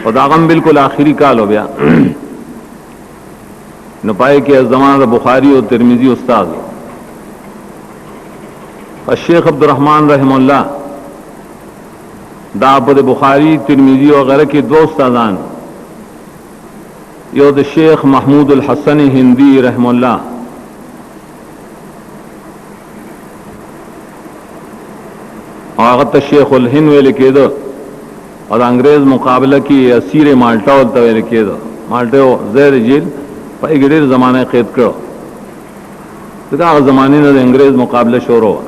और दागम बिल्कुल आखिरी काल हो गया न पाए कि ज़माना बुखारी और तिरमिजी उस्ताद और शेख अब्दुर्रहमान रहमहुल्लाह दापद बुखारी तिरमिजी वगैरह के दो उस्तादान यो द शेख महमूद अल हसन हिंदी रहमहुल्लाह और शेख उल हिंद वे लिखे दो और अंग्रेज मुकाबला की असीर माल्टा और तवे लिखे दो माल्टे जैर जेल पाई गिर जमाने कैद करो तो जमाने ने अंग्रेज मुकाबला शोर हुआ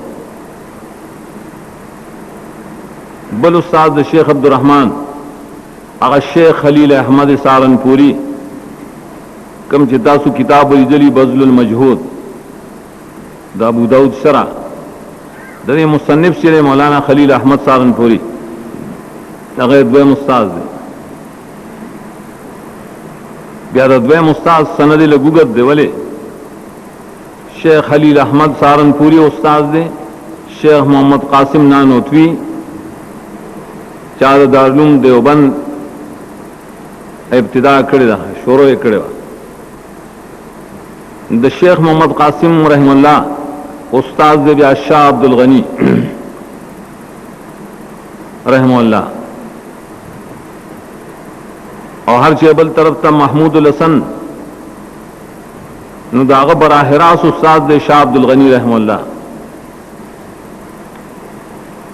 बल उस्ताद शेख अब्दुर्रहमान अगर शेख खलील अहमद सारनपुरी कम चितासु किताब इजली बज़लुल मजहूद द अबू दाऊद शरा दरे मुसन्निफ से मौलाना खलील अहमद सारनपुरी अगर द्वैम उस्ताद ब्यादा द्वैम उस्ताद सनद लगुगत दे वले शेख खलील अहमद सारनपुरी उस्ताद दे शेख मोहम्मद कासिम नानोतवी चार दारुलूम देवबंद इब्तिदा करे रहा शोरो करे द शेख मोहम्मद कासिम रहमहुल्लाह उस्ताद दे शाह अब्दुल गनी रहमहुल्लाह और हर चेबल तरफ तक महमूद उल हसन दाग बराहरास उस्ताद दे शाह अब्दुल गनी रहमहुल्लाह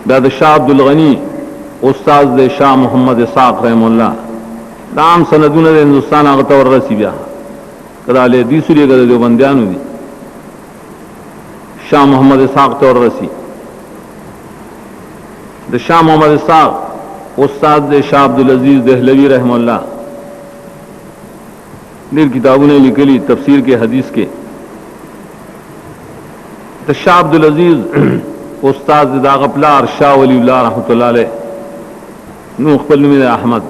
दाद शाह अब्दुल गनी उस्ताद दे शाह मोहम्मद इसाक रहमहुल्लाह दाम सनदून दे हिंदुस्तान आगता और रसी ब्या कदा ले दीसुरी कदा जो बंदियान हुई शाह मोहम्मद इसाक तौर रसी द शाह मोहम्मद इसाक उस्ताद दे शाह अब्दुल अजीज दहलवी रहमहुल्लाह नीर किताबों ने लिखली तफसीर के हदीस के द शाह अब्दुल अजीज उस्ताद दागपलार शाह वलीउल्लाह रहमतुल्लाह अलैह नूखल अहमद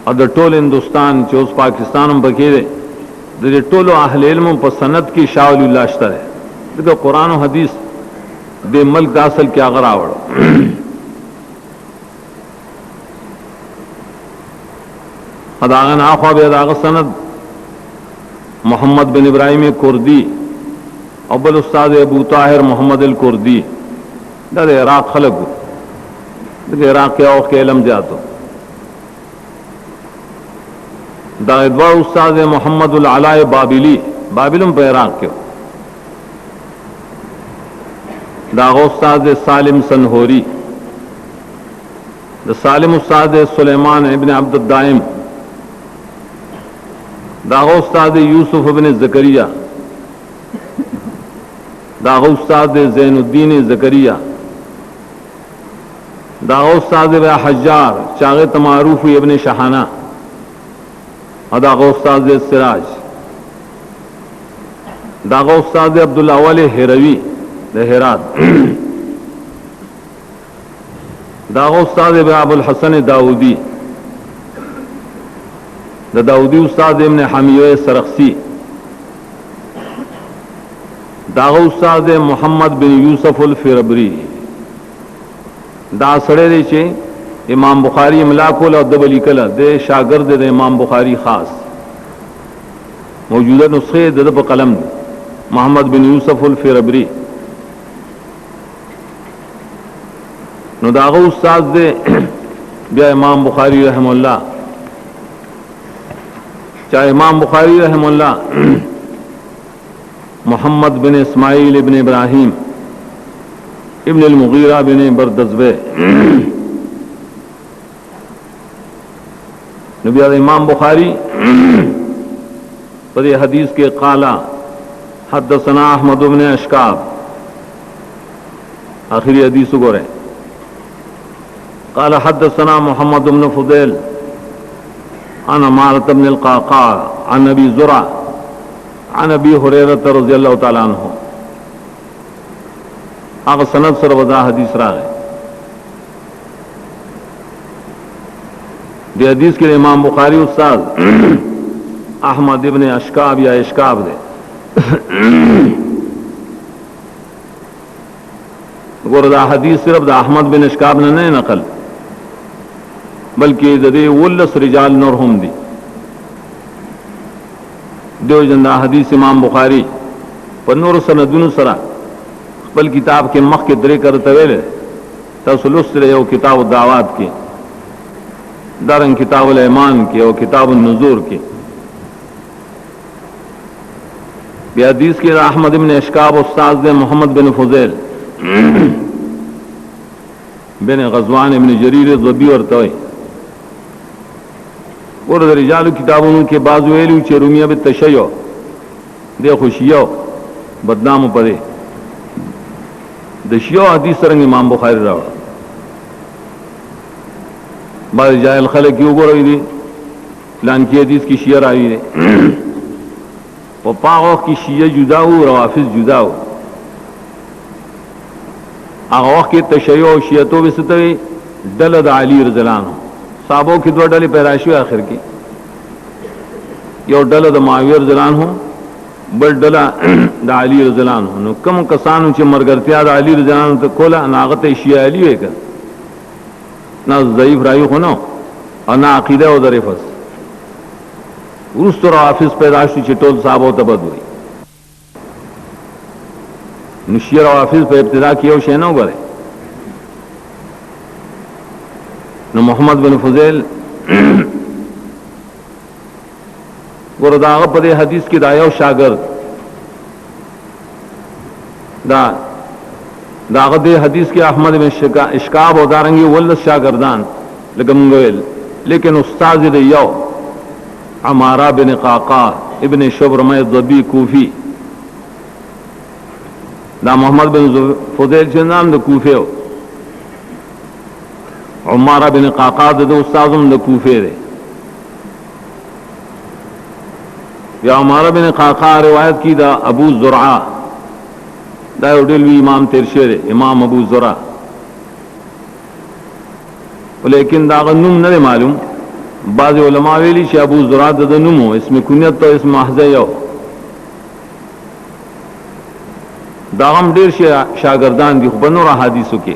और द टोल हिंदुस्तान चोस पाकिस्तान में बखेरे दे टोलो अहल इल्म पर सनत की शाह वलीउल्लाह अश्तर है तो कुरान और हदीस दे मल्क दासल क्या अगर आवड़ो अदागन आख्वा बेदाग सनद मोहम्मद बिन इब्राहिम कुर्दी अब्बल उस्ताद अबू ताहिर मोहम्मद अल कुर्दी दर इराक खलक इराक के औख के इलम जातो दादवा उस्ताद मोहम्मद उल अलाए बाबिली बाबिलम पे इराक के दागो उस्ताद सालिम सनहोरी द सालिम उस्ताद सुलेमान इब्न अब्दुद्दाइम दागो उस्ताद यूसुफ इब्न जकरिया दागो उस्ताद ज़ैनुद्दीन जकरिया दागो उस्ताद हज्जार चागे तमारूफ इब्न शहाना दागो उस्ताद सिराज दागो उस्ताद अब्दुल्ला अव्वल हेरवी हेरात दागो उस्ताद अबुल हसन दाऊदी द दाऊदी उस्ताद इब्न हमीद सरख्सी दागो उस्ताद मोहम्मद बिन यूसुफ उल फिरबरी दा सड़े रीचे इमाम बुखारी इमलाकुल और दबली कला दे शागिर्द दे इमाम बुखारी खास मौजूदा नुस्खे दब कलम मोहम्मद बिन यूसुफ उल फिरबरी दागो उस्ताद दे बिया इमाम बुखारी रहमहुल्लाह चाहे इमाम बुखारी रहमहुल्लाह मोहम्मद बिन इस्माइल इब्न इब्राहिम इब्न अल मुगीरा बिन बरदज़बे नबी इमाम बुखारी पर हदीस के काला हद्दसना अहमद बिन अशकाब आखिरी हदीस को रहे काला हद्दसना मोहम्मद बिन फुदैल अन अमारत बिन अल-क़अक़ा अन अबी ज़ुरा अन अबी हुरैरह रज़ियल्लाहु तआला अन्हु आग सनद सर वज़ा हदीस रहा है दे हदीस के इमाम बुखारी उस्ताद अहमद इब्न अशकाब या इशकाब दे गुरदा हदीस सिर्फ अहमद बिन अशकाब ने नहीं नकल بلکې د دې 19 رجال نور هم دي. دیو جندا حدیث امام بخاری په نور سندونو سره خپل کتاب کې مخ کې درې کرته ویل. تاسو لوستل یو کتاب الدعوات کې، دارن کتاب الایمان کې او کتاب النذور کې. بیا حدیث کې احمد ابن اشکاب استاد دے محمد بن فضیل بن غزوان ابن جریر الضبی ورته ور د رجال کتابونو کې بعض ویلو چې رومیه به تشیع د خوشیو بدنام پره د شیعو حدیث څنګه امام بخاری راوړ. بعض جاهل خلک یو ګورې دي لان کې حدیث کې شیعه راوي دي په پاغو کې شیعه جدا او روافض جدا او هغه وخت کې تشیع او شیعتو وستوي دل د علی رضی الله عنه صحابو کې دوه ډلې پیدا شوې. اخر کې یو ډله د معاویه رضی الله عنه بل ډله د علی رضی الله عنه. نو کوم کسانو چې مرګرتیا د علی رضی الله عنه ته کوله ناغته شیعه علی وکړ نه ضعیف رايو خو نو انا عقیده او ظریفس ورستو روافض پیدا شو چې ټول صحابو ته بد وي. نو شیعه روافض په ابتدا کې یو شی نه وګره. نو محمد بن فضیل ورداغه په حدیث کې دا یو شاګرد داغه د حدیث کې احمد بن اشکاب او دارنګي ول شاګردان لګمویل، لیکن استاد دې یو عمارہ بن قعقاع ابن شبرمہ الضبی کوفی. دا محمد بن فضیل چې نام د کوفه او عمارہ بن قعقاع د استادم د کوفه دی. یا عمارہ بن قعقاع روایت کی دا ابو زرعہ دا ډېر امام تیر شوی امام ابو زرعہ، ولیکن دا غنوم نه معلوم. بعض علماء ویلي چې ابو زرعہ د نومو اسم کنیت او اسم محضه یو. دا هم ډېر شاګردان دي خو په نور حدیثو کې.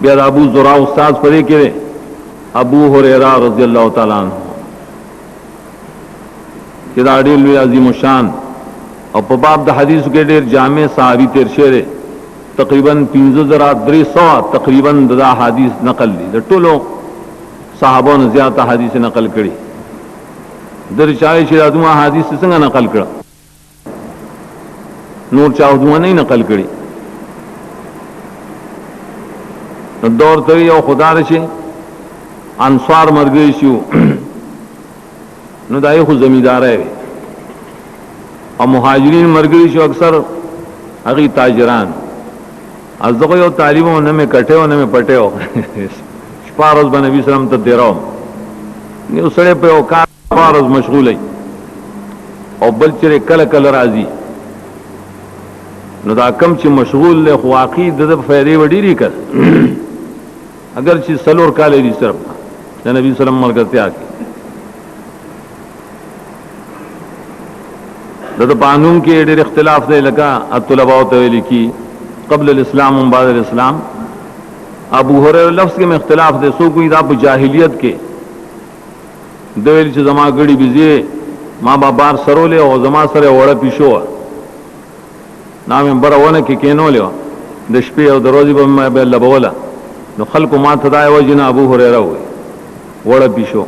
بیا د ابو زرعہ استاد پرې کړي ابو هريره رضی الله تعالی عنہ چې دا ډېر لوی عظیم شان او په باب د حدیثو کې ډېر جامع صحابي تیر شوی تقریبا 15300 تقریبا د حدیث نقل دي. د ټولو صحابانو زیاته حدیث نقل کړي. در چای چې دغه حدیث څنګه نقل کړه نور چا دغه نه نقل کړي. نو دور ته یو خدا رشي انصار مرګي شو نو دای خو زمیدار وي او مهاجرین مرګي شو اکثر هغه تاجران. ازغه یو طالبو نه مې کټیو نه مې پټیو شپارز باندې نبی سلام ته دیرو نو سره په او کار فارز مشغولای او بل چې کله کله راځي نو دا کم چې مشغول له خواقی د فائدې وډيري کړ اگر چې سلور کال دي صرف د نبی سلام مرګتیا کې د قانون کې ډېر اختلاف دی لکه الطلباء ته لیکي قبل الاسلام و بعد الاسلام. ابو هريره لفظ کې اختلاف دی. سو کوئی دا په جاهلیت کې دویل چې زما غړي بيزي ما بابار سرولې او زما سره وړه پښو نامه برونه کې کینولې د شپې او د ورځې په ما به لبوله نو خلکو ما تدای وجنه ابو هريره وي وړه پښو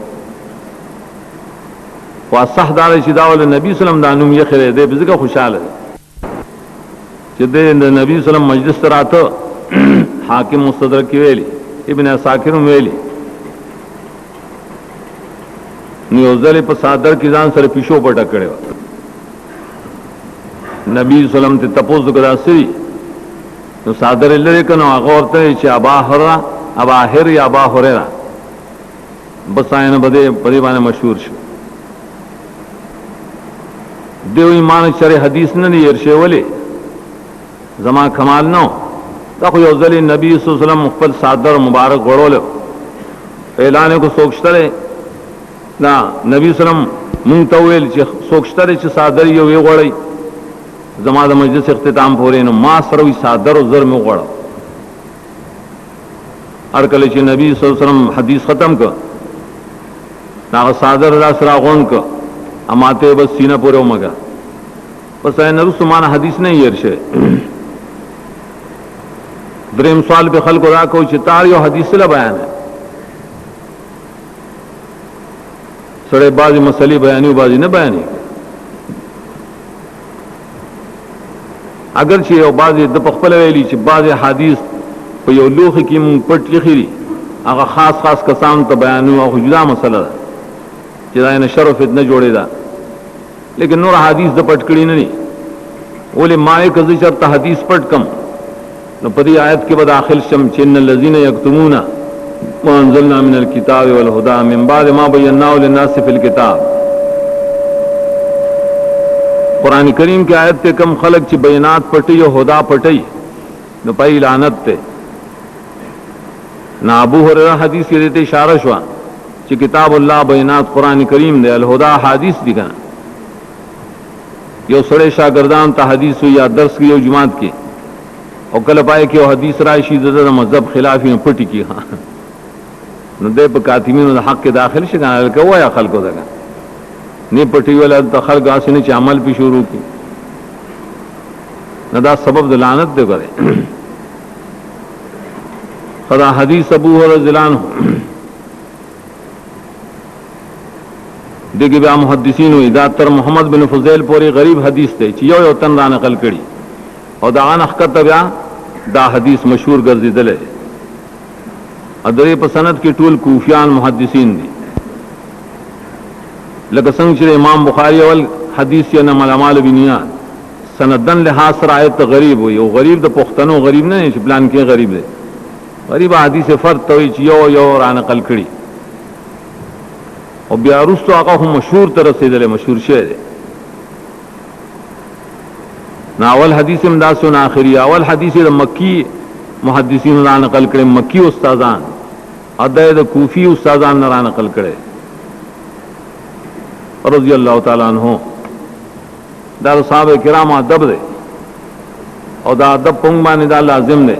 واصح دار چې داول نبی سلام د انوم یې خره دې بزګه خوشاله چې د نبی سلام مجلس راته حاکم مستدرک ویلي ابن عساکر ویلي نو ځلې په صادر کې ځان سره پښو پټه کړو. نبی سلام ته تپوس وکړه سری نو صادر لري کنه هغه ورته چې ابا هر یا ابا هريره بس آینه بده په دې باندې مشهور شو. دیو ایمان شرع حدیث نه يرشه ولی زما کمال نو دا خو یو ځل نبی صلی الله علیه وسلم خپل صادر مبارک غړول اعلان کو سوکشتره نا نبی سلام مونږ ته ویل چې سوکشتره چې صادر یو وی غړی زما د مجلس اختتام پورې نو ما سره وی صادر او زر مې غړ हर कले چې नबी صلی الله علیه وسلم حدیث ختم ک نا صادر را سراغون ک اماته بس سینه پورې ومګه بس نه رسمان حدیث نه يرشه دریم سوال به خلق را کو چې تار یو حدیث له بیان ہے سره بعضی مسلې بیانې بعضی نه بیانې اگر چې یو بعضی د خپل ویلي چې بعضی حدیث په یو لوخ کې مونږ پټ لخري هغه خاص خاص کسان ته بیانو او جدا مسله ده چې دا نه شرف فتنه جوړې ده لیکن نور حدیث د پټ کړی نه ني ولې ما یې کزي چرته حدیث پټ کم نو په دې آیت کې به داخل شم چې ان الذين يكتمون ما انزلنا من الكتاب والهدى من بعد ما بيناه للناس في الكتاب قرآن کریم کی آیت تے کم خلق چی بینات پٹی و ہدا پٹی نو پای لعنت تے نا ابو ہریرہ حدیث کے دیتے اشارہ شوا چی کتاب اللہ بینات قرآن کریم دے الہدا حدیث دی کنا یو سڑے شاگردان تا حدیث یا درس کی یو جماعت کی او کل پائے کہ وہ حدیث رائشی زدر مذہب خلافی میں پٹی کی ہاں نو دے پا کاتمین دا حق کے داخل شکانا لکا ہوا یا خلقو دا نی پٹی والا تا خلق آسی نے چی عمل پی شروع کی نہ دا سبب دلانت دے کرے خدا حدیث ابو رضی اللہ عنہ دیکھیں بیا محدثین ہوئی دا تر محمد بن فضیل پوری غریب حدیث تے چی یو تن را نقل کری اور دا آن اخکت بیا دا حدیث مشہور گرزی دلے ادرے پسند کی ټول کوفیان محدثین دی لکه څنګه چې امام بخاری اول حدیث یې نه ملامال بنیاد سندن لحاظ سره آیت غریب وي او غریب د پښتنو غریب نه چې پلان کې غریب دی غریب حدیث فرد ته چې یو را نقل کړي او بیا وروسته هغه هم مشهور تر رسیدل مشهور شه دی نا اول حدیث امداسو نا آخری اول حدیث د مکی محدثین را نقل کړي مکی استادان ادای د کوفی استادان را نقل کړي رضی اللہ تعالیٰ عنہ دا صحابہ کرام ادب دے اور دا ادب پنگ بانے دا لازم دے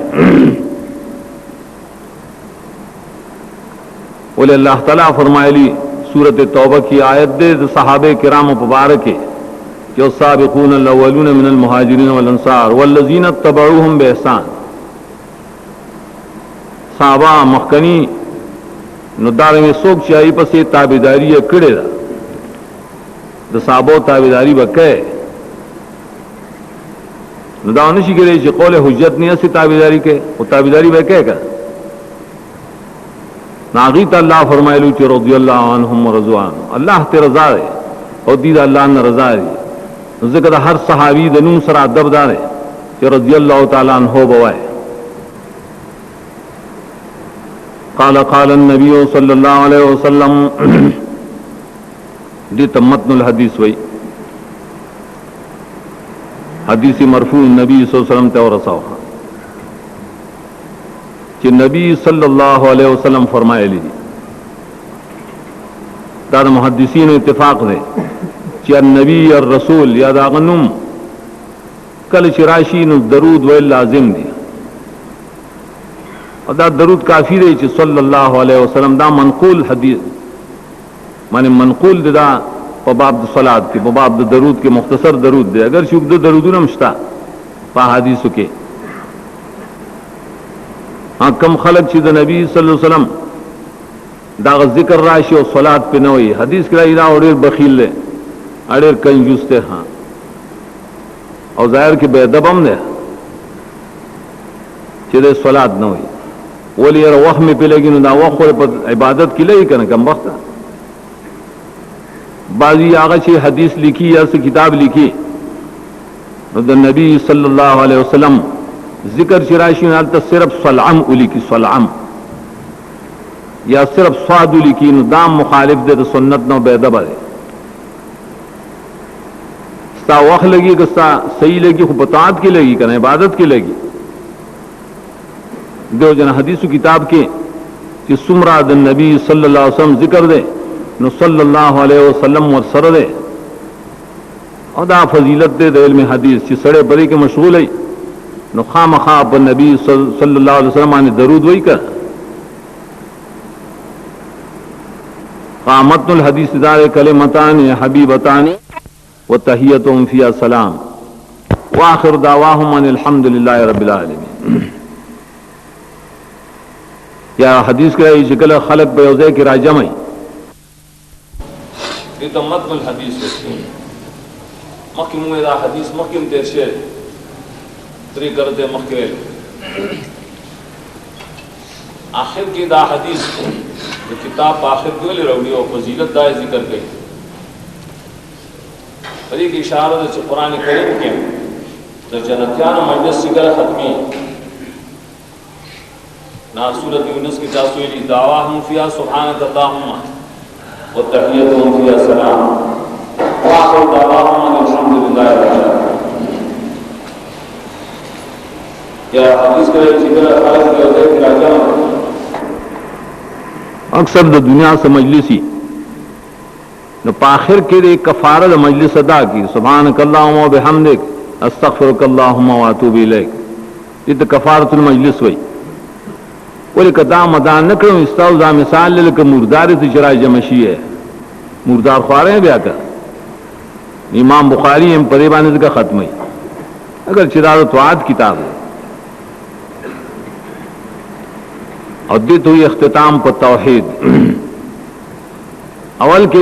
بولے اللہ تعالیٰ فرمائے لی سورت توبہ کی آیت دے صحابہ کرام مبارک جو سابقون الاولون من المہاجرین والانصار والذین اتبعوهم بإحسان صحابہ مخکنی ندار میں سوک چاہی پسی تابداری کڑے دا د صحابو تابعداری وکړي نو دا نشي کېږي چې قول حجت نه سي تابعداری کې او تابعداری وکړي کا ناغیت الله فرمایلو چې رضی الله عنهم ورضوان الله ته رضا ده او دې الله نه رضا ده ذکر هر صحابي د نوم سره ادب دار چې رضی الله تعالی عنہ بوای قال النبي صلی الله علیه وسلم دی تمتن الحدیث وی حدیث مرفوع نبی صلی اللہ علیہ وسلم تے ورساو کہ نبی صلی اللہ علیہ وسلم فرمائے لی دا محدثین اتفاق دے کہ النبی الرسول یا دا غنم کل چراشی نو درود وی لازم دی اور دا درود کافی دے کہ صلی اللہ علیہ وسلم دا منقول حدیث معنی منقول دا په باب د صلات کې په باب د درود کې مختصر درود دی اگر شوک د درودونه مشتا په حدیثو کې کم خلق چې د نبی صلی الله علیه وسلم دا ذکر راشي او صلات په نه وي حدیث کې راځي دا اوریر بخیل له اړیر کنجوس ته ها او ظاهر کې بے ادب هم نه چې د صلات نه وي ولی وخت می په لګینو دا وخت په عبادت کې لګی کنه کم وخت بعضی آغا چھ حدیث لکھی یا سے کتاب لکھی دا نبی صلی اللہ علیہ وسلم ذکر شراشی نالتا صرف صلعم اولی کی صلعم یا صرف صاد اولی کی دام مخالف دے دا سنت نو بیدبا دے ستا وقت لگی کہ ستا صحیح لگی خبطاعت کی لگی کنا عبادت کی لگی دیو جن حدیث و کتاب کے کہ سمرہ دا نبی صلی اللہ علیہ وسلم ذکر دے نو صلی اللہ علیہ وسلم ورسر دے او دا فضیلت دے دا علم حدیث چی سڑے بری کے مشغول ہے نو خام خواب نبی صلی اللہ علیہ وسلم آنے درود وئی کر कामतुल हदीस दार कलिमतान हबीबतानी व तहियतुम फिया सलाम व आखिर दावाहुम अनिल हम्दुलिल्लाहि रब्बिल आलमीन। या हदीस के शिकल खलक बेउज़े के राजम ये तो मतुल हदीस मखिम दा हदीस मखिम तेरशे त्रि करते मखिल आखिर की दा हदीस तो किताब आखिर क्यों ले रही हो फजीलत दा जिक्र गई और एक इशारा से कुरान करीम के तो जन्नतियान मजलिस सिगर खत्मी ना सूरत यूनुस की चासुली दावा हम फिया सुभानक अल्लाहुम्मा व तहियतुहुम फिया सलाम व आखिर दावाहुम अल्हम्दुलिल्लाहि रब्बिल आलमीन। या हदीस के जिक्र खास करते हैं राजा अक्सर द दुनिया से मजलिसी न पाखिर के एक कफारा द मजलिस अदा की सुभानक अल्लाहुम्मा व बिहम्दिक अस्तगफिरुक अल्लाहुम्मा व अतूबु इलैक। ये तो कफारतुल मजलिस हुई बोले कदा मदान न करो इस्ताउजा मिसाल लेके मुर्दार तिजरा जमशी है मुर्दार ख्वारे हैं ब्याह का इमाम बुखारी एम परेबान का खत्म है अगर चिराद तो आज किताब है और दित हुई अख्तिताम पर तौहीद अवल के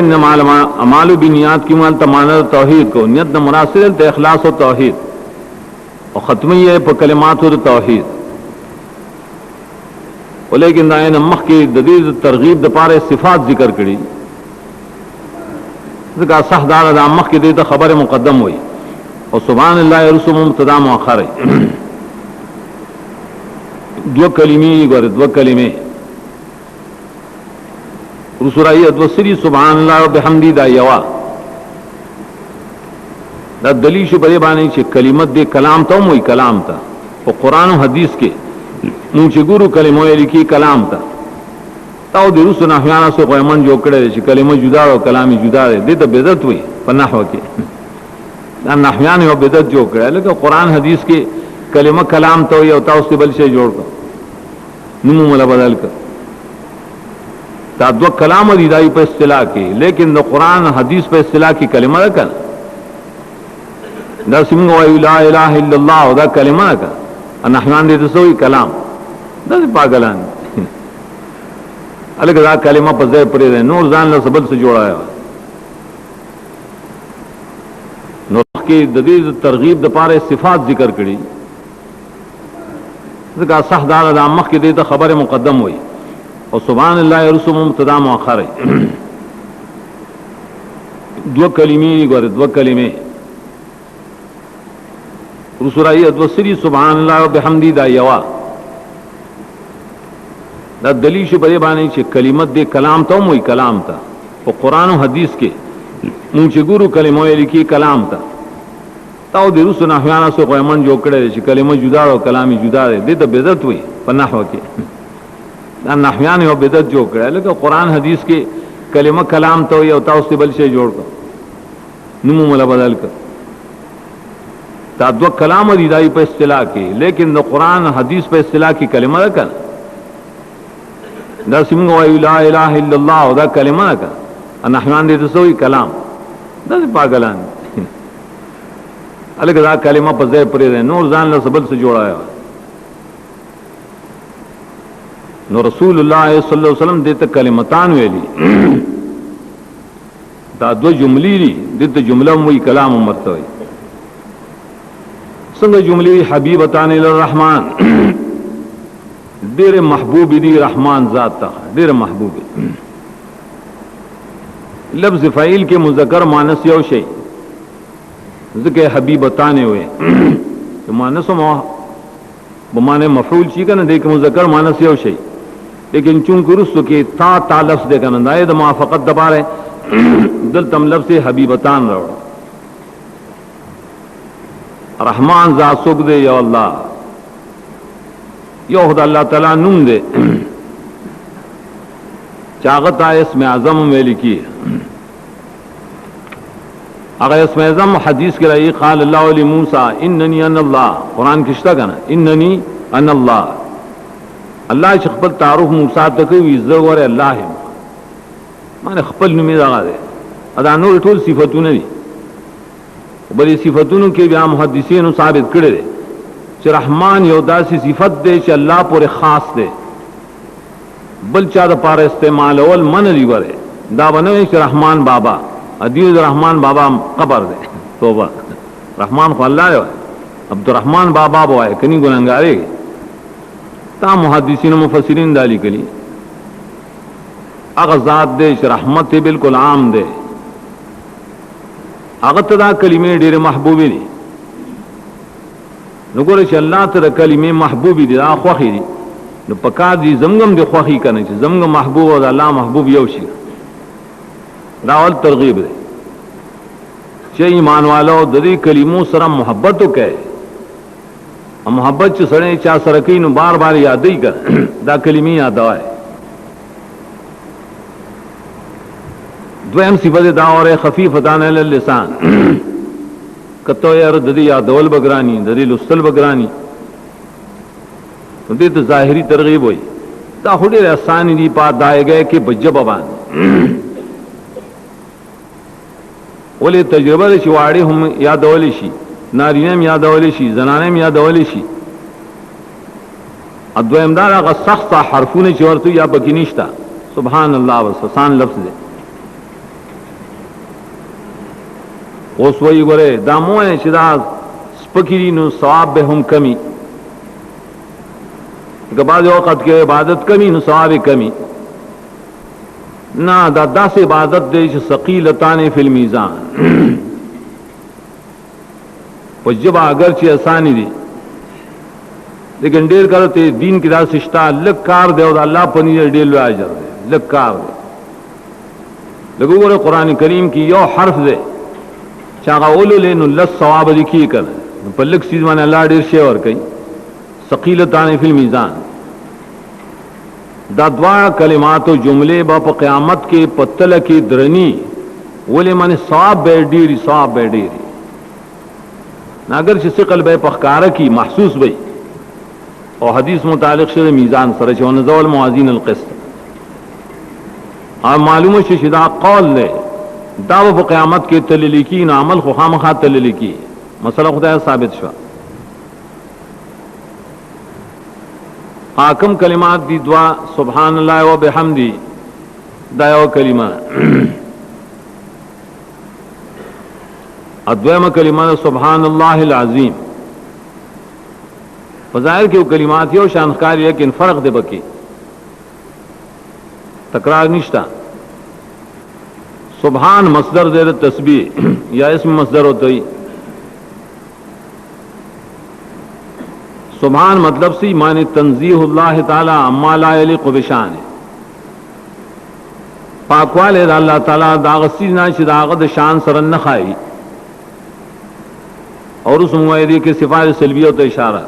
अमाल बिनियात की माल तमाना तौहीद को नियत न मुनासिर तो इखलास व तौहीद और ख़त्म ही है पर कलिमात व तौहीद और लेकिन दायन मख की ददीद तरगीब दपारे सिफात जिक्र करी इसका सहदार मख की देता खबर मुकदम हुई और सुभान अल्लाह रसूल मुब्तदा मुअख्खर दो कलिमी वर दो कलिमे रुसुराई अदवसरी सुभान अल्लाह व बिहम्दी दा यवा दा दलीश बरे बानी छे कलिमत दे कलाम तो मोई कलाम था और कुरान और हदीस के मुझे गुरु कलिमो लिखी कलाम था ताऊ दिरुस नहयाना से कोयमन जो कड़े कलिमो जुदा और कलामी जुदा दे तो बेदत हुई पन्नाह के नहयान हो बेदत जो कड़े लेकिन कुरान हदीस के कलिमा कलाम तो ये होता उसके बल से जोड़ कर नुमू मला बदल कर तादव कलाम और इदाई पर इस्तिला की लेकिन न कुरान हदीस पर इस्तिला की कलिमा रखा नरसिंह ला इलाहा इल्लल्लाह दा कलिमा रखा नहयान दे तो सोई कलाम दस पागलान अलग दा कलिमा पर जय पड़े रहे नूर जान ला सबल से जोड़ा है नूर की ददीद तरगीब दपारे सिफात जिक्र करी इसका सहदार मख की देता खबर मुकदम हुई और सुभान अल्लाह रसूल मुब्तदा मुअख्खर दो कलिमी वर दो कलिमे रुसुराई अदवसरी सुभान अल्लाह व बिहम्दी दा यवा दा दलीश बरे बानी छे कलिमत दे कलाम तो मोई कलाम था और कुरान और हदीस के मुझे गुरु कलिमो लिखी कलाम था ताऊ दिरुस नहयाना से कोयमन जो कड़े कलिमो जुदा और कलामी जुदा दे तो बेदत हुई पन्नाह के नहयान हो बेदत जो कड़े लेकिन कुरान हदीस के कलिमा कलाम तो ये होता उसके बल से जोड़ कर नुमू मला बदल कर तादव कलाम और इदाई पर इस्तिला की लेकिन न कुरान हदीस पर इस्तिला की कलिमा रखा नरसिंह ला इलाहा इल्लल्लाह दा कलिमा रखा नहयान दे तो सोई कलाम दस पागलान अलग दा कलिमा पर जय पड़े रहे नूर जान ला सबल से जोड़ा है नो रसूलुल्लाह सल्लल्लाहु अलैहि वसल्लम देते कलिमतान वेली दा दो जुमली ली देते जुमला मुई कलाम मरता हुई संग जुमली हबीबतान रहमान देर महबूब दी रहमान जात था देर महबूब लफ्ज फ़ाइल के मुज़क्कर मानस यो शे ज़िक्र हबीबताने हुए तो मानस बमाने मफूल ची का ना देख मुज़क्कर मानस यो शे लेकिन चूंकि रुस्सु के ता लफ्ज देखा ना दाए दमा फ़कत दबा रहे दिल तम लफ्ज से हबीबतान रहो रहमान जा सुख दे या अल्लाह यो खुदा अल्लाह ताला नुम दे चागत आए इसमें आजम में लिखी अगर इसमें आजम हदीस के रही क़ाल अल्लाह लि मूसा इन्ननी अनल्लाह कुरान किश्ता का ना इन्ननी अनल्लाह अल्लाह शख्बत तारुफ मूसा तक इज्जत और अल्लाह है معنی خپل نوم یې دغه دی ادا نور ټول صفاتونه دي بلې صفاتونو کې بیا محدثینو ثابت کړی دی چې رحمان یو داسې صفت دی چې الله پورې خاص دی بل چا د پاره استعمال اول من دی وره دا بنوي چې رحمان بابا ادیو رحمان بابا قبر دی توبه رحمان خو الله دی عبدالرحمن بابا وای کني ګناګاري تا محدثین مفسرین دالی کلی هغه ذات دی چې رحمت بالکل عام دی هغه ته دا کلمې ډېرې محبوبې دي نو ګوره چې الله ته د کلمې محبوبې دي دا خوښې دي نو پکار دي زمګم د خوښې کنه چې زمګم محبوب او د الله محبوب یو شي دا اول ترغیب دی چې ایمان والو د دې کلمو سره محبت وکړي او محبت چې سره چا سره کوي نو بار بار یادې کړه دا کلمې یادوي دویم صفت دا اور خفیفتان علی اللسان کته یار د دې یادول بګرانی د دې لستل بګرانی دې ته ظاهری ترغیب وای دا هډه آسان دي پات دایګه کې بجب باندې ولې تجربه شي واړې هم یادول شي نارینه هم یادول شي زنانه هم یادول شي ادویم دا هغه سخت حرفونه چې ورته یا بګی نشتا سبحان الله وسبحان لفظ دی اوس وی ګوره دا موه چې دا سپکری نو ثواب به هم کمی که بعض وخت کې عبادت کمی نو ثواب کمی نه دا داسې عبادت دی چې ثقیلتان فی المیزان وجبا اگر چې آسانی دي لیکن ډیر کرتے دین کې دا سشتا لک کار دی او الله پنی ډیر لوی اجر دی لک کار دی لکه ګوره قران کریم کې یو حرف دی چاغه اولو نو لس ثواب دي کی کړه په لک سیز باندې الله ډیر شی ور کوي ثقیلتان فی المیزان دا دوا کلمات او جمله په قیامت کې پتل کې درنی ولې من ثواب به ډیری ثواب به ډیری اگر چې ثقل به پخکاره کی محسوس وي او حدیث متعلق شه میزان سره چې ونزول موازین القسط او معلومه شي چې دا قول له دا په قیامت کې تللی کی نه عمل خو خامخا تللی کی مسله خدای ثابت شو حاکم کلمات دی دعا سبحان الله و بحمدی دا یو کلمه ادویمه کلمه سبحان الله العظیم فظاہر کې کلمات یو شانخکار لیکن فرق دی بکی تکرار نشتا سبحان مصدر دے تسبیح یا اسم مصدر ہوتا ہی سبحان مطلب سی معنی تنزیح اللہ تعالی اما لا یلیق بشان پاکواله د الله تعالی دا غسی نه چې دا غد شان سره نه خای اور اس موعدی کې صفات سلبیہ ته اشاره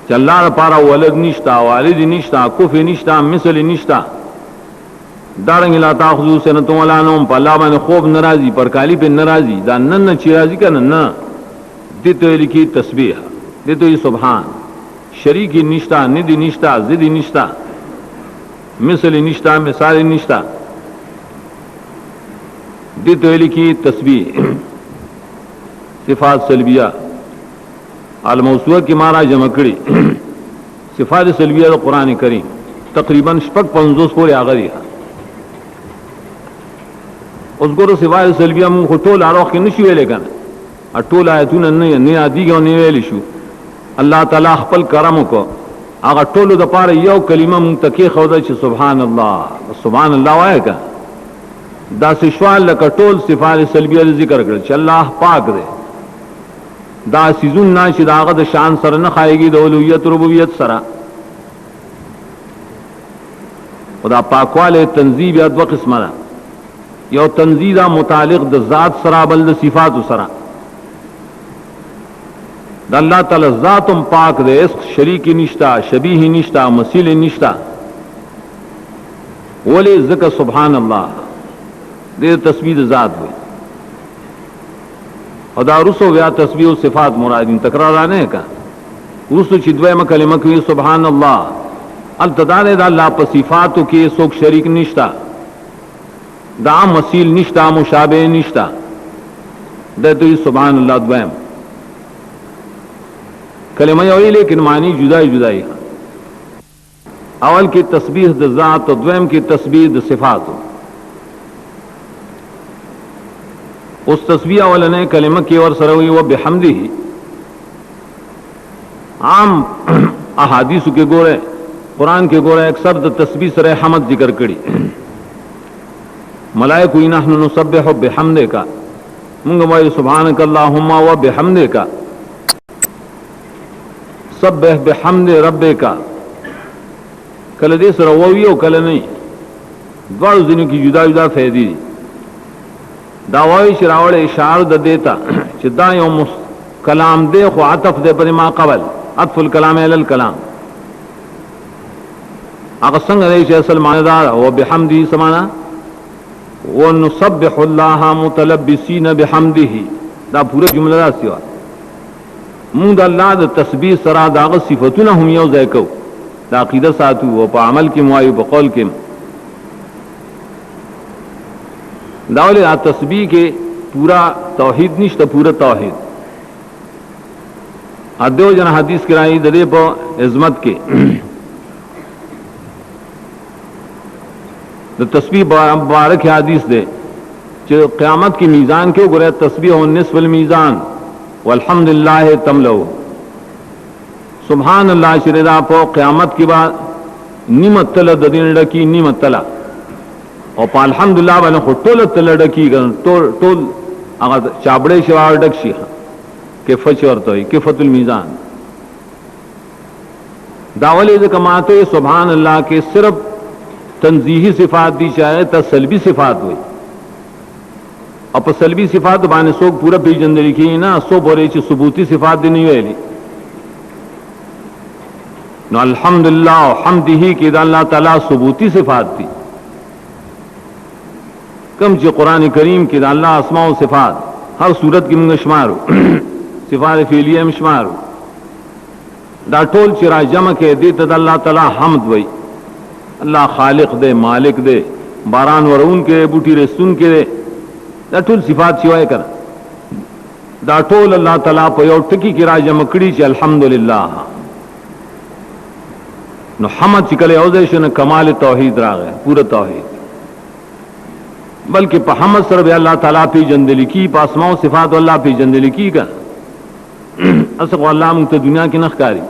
چې الله لپاره ولد نشتا والد نشتا کوف نشتا مثل نشتا دارنګ لا تاخذو سنتو ولا نوم په الله باندې خوب ناراضي پر کالی په ناراضي دا نن چې راضي کنه نه دې ته لیکي تسبیح دې ته سبحان شریک نشتا ندی نشتا زدی نشتا مثل نشتا مثال نشتا دې ته لیکي تسبیح صفات سلبیہ الموسوعه کې مارا جمع کړي صفات سلبیہ د قران کریم تقریبا شپږ 50 پورې هغه دي اوس ګورو صفات سلبیہ موږ ټول اړه کې نشو ویلې کنه ټول آیتونه نه یادېږي او نه ویل شو الله تعالی خپل کرم وکړو هغه ټول د پاره یو کلمه منتکی خوده چې سبحان الله وایي کا دا سشوال لکه ټول صفات سلبیہ ذکر کړل چې الله پاک دی دا سيزون ناشي داغه د شان سره نه خایږي د اولویت ربوبیت سره خدا پاکواله تنزیه بیا دوه قسمه ده یو تنزیه متعلق د ذات سره بل د صفات سره د الله تعالی ذاتم پاک ده اس شریک نشتا شبیه نشتا مثیل نشتا ولی ذکر سبحان الله دې تسبیح ذات وي او دا رسو بیا تسبیح و صفات مرادین تکرار نه کا رسو چې دویمه کلمه کوي سبحان الله التدار دا اللہ پا صفاتو کے سوک شریک نشتا دا مسیل نشتا مشابہ نشتا دا تو سبحان اللہ دویم کلمہ یوی لیکن معنی جدائی جدائی اول کی تسبیح دا ذات و دویم کی تسبیح دا صفات اس تسبیح اولنے کلمہ کی اور سروی و بحمدہ عام احادیث کے گورے قرآن کے گورے اکثر دا تسبیح سر حمد ذکر کری ملائکو نحن نسبح بحمدے کا منگا مائی سبحانک اللہم و بحمدے کا سبح بحمد ربے کا کل دے سر ووی او کل نہیں دوار زنوں کی جدا جدا فیدی دی داوائی شراوڑ اشار دا دیتا چھ دا یوم کلام دے خو عطف دے پر ما قبل عطف الکلام علی الکلام اقسنگ دے چھ اصل معنی دار و بحمدی سمانا ونسبح اللہ متلبسین بحمدہ دا پورا جملہ دا سوا مونږ د الله د تسبیح سره داغه صفاتونه هم یو ځای کو د عقیده ساتو او په عمل کې موایو په قول کې داول تسبیح کې پورا توحید نشته پورا توحید ادو جن حدیث کرائی د دې په عظمت کې د تسبیح مبارک حدیث ده چې قیامت کی میزان کې وګوره تسبیح او نصف المیزان والحمدللہ تملو سبحان اللہ شردا پو قیامت کی بات نیمت تل ددین ڈکی نیمت تلا اور پا الحمدللہ بنا خود طول تل ڈکی طول اگر چابڑے شوار ڈک شیخ کفت ورطوئی کفت المیزان داولی کماتے سبحان اللہ کے صرف تنزیحی صفات دی چاہے تا سلبی صفات ہوئی اور پا سلبی صفات بانے سوک پورا پیجن دے لکھی نا سو بورے چی ثبوتی صفات دی نہیں ہوئے لی نو الحمدللہ و حمدہی کی دا اللہ تعالیٰ ثبوتی صفات دی کم چی قرآن کریم کی دا اللہ اسماء و صفات ہر صورت کی منگ شمارو صفات فعلیہ مشمارو دا ٹول چی را جمع کے دیتا دا اللہ تعالیٰ حمد وئی اللہ خالق دے مالک دے باران ورون کے بوٹی رسون کے دے دا ټول صفات شوای کړه دا ټول الله تعالی په یو ټکی کې راځم کړي چې الحمدلله نو حمد چې کله یو ځای شنه کمال توحید راغی پورا توحید بلکې په حمد سره به الله تعالی په جندل کی په اسماء او صفات الله په جندل کی کړه اسه الله موږ ته دنیا کې نه ښکاری